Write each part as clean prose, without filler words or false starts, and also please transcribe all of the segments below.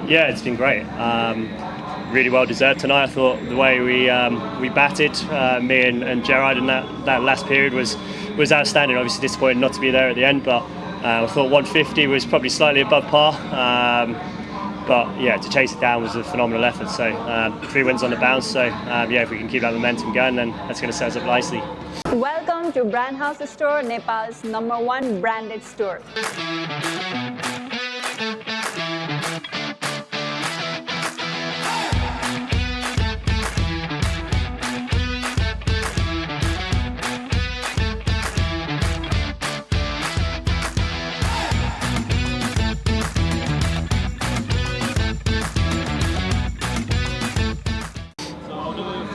Yeah, it's been great. Really well deserved tonight. I thought the way we batted, me and Gerard in that last period was outstanding. Obviously disappointed not to be there at the end, but I thought 150 was probably slightly above par. But yeah, to chase it down was a phenomenal effort. So 3 wins on the bounce. So yeah, if we can keep that momentum going, then that's going to set us up nicely. Welcome to Brand House Store, Nepal's #1 branded store.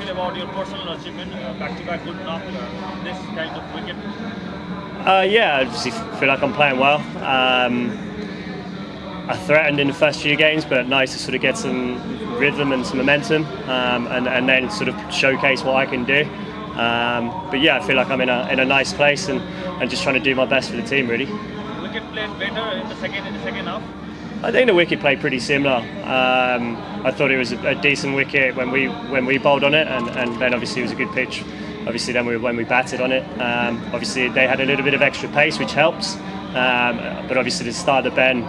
About your personal achievement, back-to-back good knock, this kind of wicket? Yeah, I just feel like I'm playing well. I threatened in the first few games, but nice to sort of get some rhythm and some momentum, and then sort of showcase what I can do. But yeah, I feel like I'm in a nice place and just trying to do my best for the team, really. Wicket played better in the second half. I think the wicket played pretty similar. I thought it was a decent wicket when we bowled on it, and then obviously it was a good pitch. Obviously then when we batted on it, obviously they had a little bit of extra pace, which helps. But obviously the start of the bend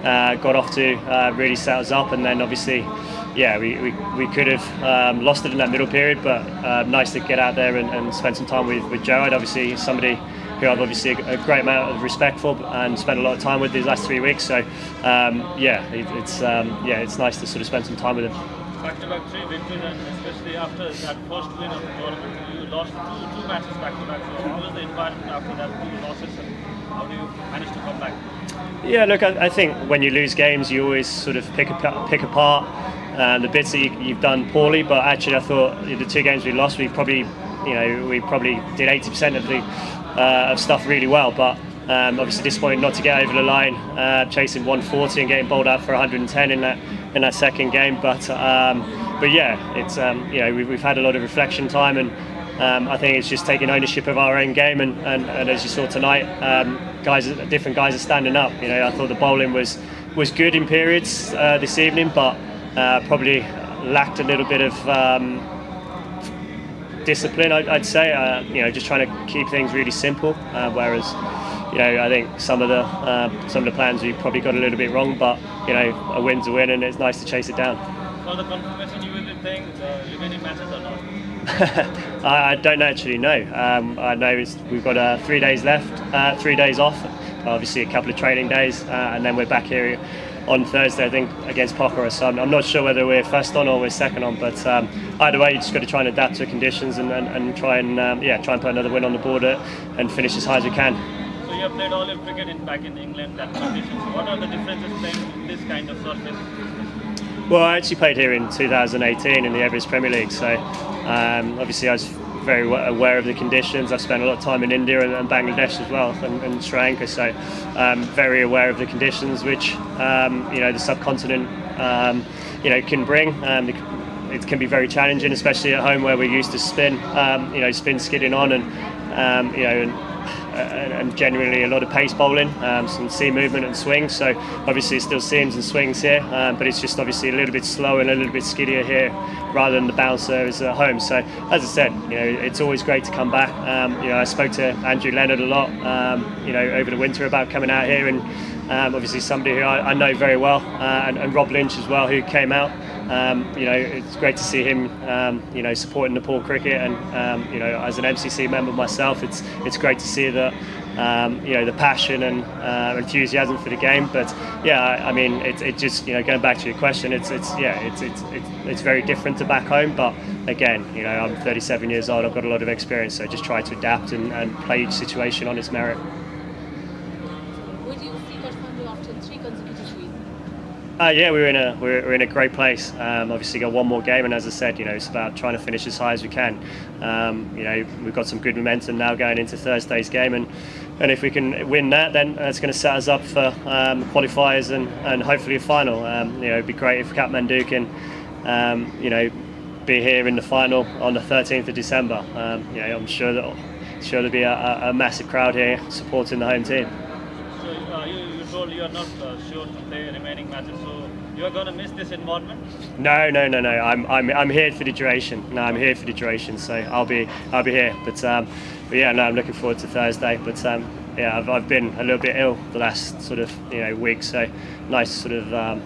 got off to really set us up, and then obviously, yeah, we could have lost it in that middle period. But nice to get out there and spend some time with Gerard. Obviously somebody who I've obviously a great amount of respect for and spent a lot of time with these last 3 weeks. So yeah, it's nice to sort of spend some time with him. Back-to-back 3 victories, and especially after that first win of the tournament, you lost two matches back-to-back. So how was the environment after that 2 losses, and how do you manage to come back? Yeah, look, I think when you lose games, you always sort of pick apart the bits that you've done poorly. But actually, I thought the 2 games we lost, we probably did 80% of stuff really well. But obviously disappointed not to get over the line, chasing 140 and getting bowled out for 110 in that second game. But yeah, it's we've had a lot of reflection time, and I think it's just taking ownership of our own game. And as you saw tonight, different guys are standing up. I thought the bowling was good in periods this evening, but probably lacked a little bit of discipline, I'd say. Just trying to keep things really simple. Whereas, I think some of the plans we probably got a little bit wrong. But a win's a win, and it's nice to chase it down. For the confirmation, you will be playing remaining matches or not? I don't actually know. I know we've got 3 days left, 3 days off. Obviously, a couple of training days, and then we're back here on Thursday, I think, against Pokhara. So I'm not sure whether we're first on or we're second on, but either way, you just got to try and adapt to conditions and try and put another win on the board and finish as high as we can. So you have played all your cricket back in England, that conditions. What are the differences playing in this kind of surface? Well, I actually played here in 2018 in the Everest Premier League, so obviously I was very aware of the conditions. I've spent a lot of time in India and Bangladesh as well, and Sri Lanka, so very aware of the conditions which the subcontinent can bring. It can be very challenging, especially at home where we're used to spin skidding on, and genuinely a lot of pace bowling, some seam movement and swing. So obviously it still seams and swings here, but it's just obviously a little bit slower and a little bit skiddier here rather than the bouncer is at home. So as I said, it's always great to come back. I spoke to Andrew Leonard a lot over the winter about coming out here, and obviously somebody who I know very well, and Rob Lynch as well, who came out. It's great to see him supporting Nepal cricket, and as an MCC member myself, it's great to see that the passion and enthusiasm for the game. But yeah, I mean, it just going back to your question, it's very different to back home. But again, I'm 37 years old, I've got a lot of experience, so just try to adapt and play each situation on its merit. Would you see Kathmandu after 3 consecutive wins? Yeah, we're in a great place. Obviously, got one more game, and as I said, it's about trying to finish as high as we can. We've got some good momentum now going into Thursday's game, and if we can win that, then that's going to set us up for qualifiers and hopefully a final. It'd be great if Kathmandu can, be here in the final on the 13th of December. I'm sure there'll be a massive crowd here supporting the home team. So you told you are not sure to play remaining matches. So You are going to miss this environment? No. I'm here for the duration. No, I'm here for the duration. So I'll be here. But yeah, no, I'm looking forward to Thursday. But yeah, I've been a little bit ill the last sort of week. So nice to sort of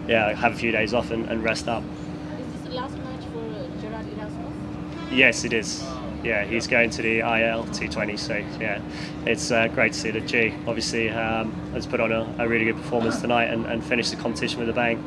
yeah, have a few days off and rest up. Is this the last match for Gerard Erasmus? Yes, it is. Yeah, he's going to the IL T20. So yeah, it's great to see that G obviously has put on a really good performance tonight and finished the competition with a bang.